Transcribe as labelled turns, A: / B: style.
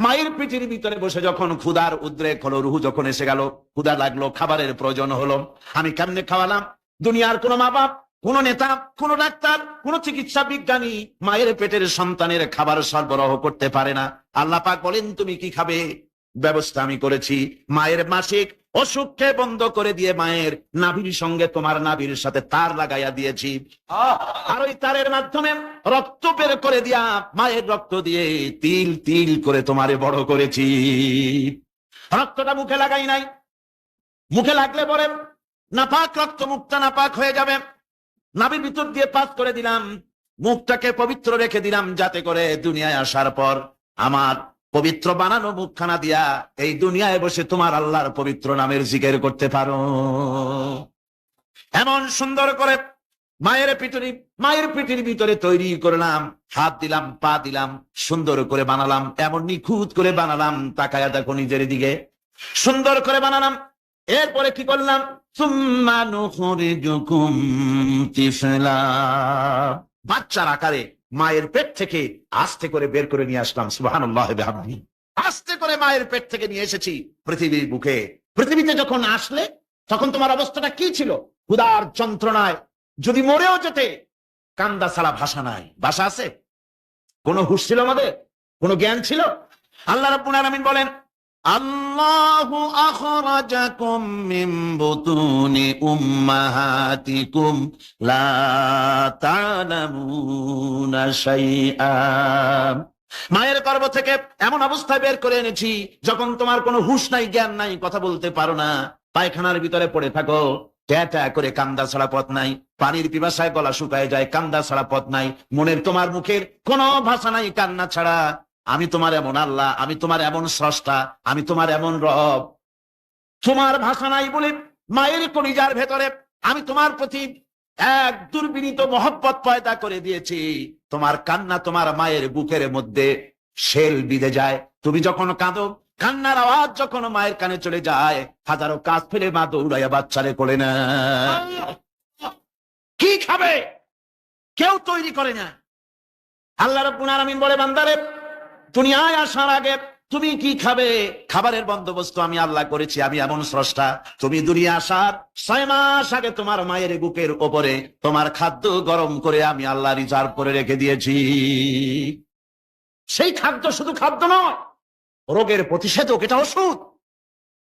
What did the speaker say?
A: মায়ের পিঠের ভিতরে বসে যখন ক্ষুধার উদ্রেক হলো, রুহু যখন এসে গেল, ক্ষুধা লাগলো, খাবারের প্রয়োজন হলো, আমি কেমনে খাওয়ালাম? দুনিয়ার কোন মা বাপ, কোন নেতা, কোন ডাক্তার, কোন চিকিৎসা বিজ্ঞানী মায়ের পেটের সন্তানের খাবার সরবরাহ করতে পারে না। আল্লাহ পাক বলেন তুমি কি খাবে? ব্যবস্থা আমি করেছি। মায়ের মাসিক অসুখকে বন্ধ করে দিয়ে মায়ের নাভির সঙ্গে তোমার নাভির সাথে তার লাগাইয়া দিয়েছি। আর ওই তারের মাধ্যমে রক্ত বের করে দিয়া মায়ের রক্ত দিয়ে তিল তিল করে তোমারে বড় করেছি। রক্তটা মুখে লাগাই নাই, মুখে লাগলে পরে নাপাক রক্ত মুখটা নাপাক হয়ে যাবে। নাভির ভিতর দিয়ে পাস করে দিলাম, মুখটাকে পবিত্র রেখে দিলাম, যাতে করে দুনিয়ায় আসার পর আমার পবিত্র বানানো মুখখানা দিয়া এই দুনিয়ায় বসে তোমার আল্লাহর পবিত্র নামের জিকির করতে পারো। এমন সুন্দর করে মায়ের পিঠের ভিতরে তৈরি করলাম, হাত দিলাম, পা দিলাম, সুন্দর করে বানালাম, এমন নিখুঁত করে বানালাম, তাকায়া দেখো নিজের দিকে, সুন্দর করে বানালাম। এরপরে কি করলাম? সুম্মা নুখরিজুকুম তিফলা, বাচ্চার আকারে মায়ের পেট থেকে আস্তে করে বের করে নিয়ে আসলাম। সুবহানাল্লাহ ওয়া বিহামদিহি। আস্তে করে মায়ের পেট থেকে নিয়ে এসেছি পৃথিবীর বুকে। পৃথিবীতে যখন আসলে তখন তোমার অবস্থাটা কি ছিল? ক্ষুধার যন্ত্রণায় যদি মরেও যেতে, কান্দা ছাড়া ভাষা নাই। ভাষা আছে? কোন হুঁশ ছিল আমাদের? কোন জ্ঞান ছিল? আল্লাহ রাব্বুল আলামিন বলেন, আল্লাহু আখরাজাকুম মিন বুতুনি উম্মাহাতিকুম লা তা'লামুনা শাইআ। মায়ের গর্ভ থেকে এমন অবস্থায় বের করে এনেছি যখন তোমার কোনো হুঁশ নাই, জ্ঞান নাই, কথা বলতে পারো না, পায়খানার ভিতরে পড়ে থাকো, ট্যাঁ করে কান্দা ছাড়া পথ নাই, পানির পিপাসায় গলা শুকায় যায়, কান্দা ছাড়া পথ নাই, মনের তোমার মুখের কোনো ভাষা নাই কান্না ছাড়া। আমি তোমার এমন আল্লাহ, আমি তোমার এমন স্রষ্টা, আমি তোমার এমন রব। তোমার ভাষা নাই বলে মায়ের কলিজার ভেতরে আমি তোমার প্রতি এক দুর্বিনীত মহব্বত পয়দা করে দিয়েছি। তোমার কান্না তোমার মায়ের বুকের মধ্যে শেল বিঁধে যায়। তুমি যখন কাঁদো, কান্নার আওয়াজ যখন মায়ের কানে চলে যায়, হাজারো কাজ ফেলে মা দৌড়াইয়া বাচ্চারে কোলে না। কি খাবে কেউ তৈরি করে না। আল্লাহ রাব্বুল আলামিন বলে, বান্দারে দুনিয়ায় আসার আগে তুমি কি খাবে, খাবারের বন্দোবস্ত আমি আল্লাহ করেছি। আমি এমন স্রষ্টা, তুমি দুনিয়া আসার 6 মাস আগে তোমার মায়ের বুকের ওপরে তোমার খাদ্য গরম করে আমি আল্লাহ রিজার্ভ করে রেখে দিয়েছি। সেই খাদ্য শুধু খাদ্য নয়, রোগের প্রতিষেধক, এটা ওষুধ।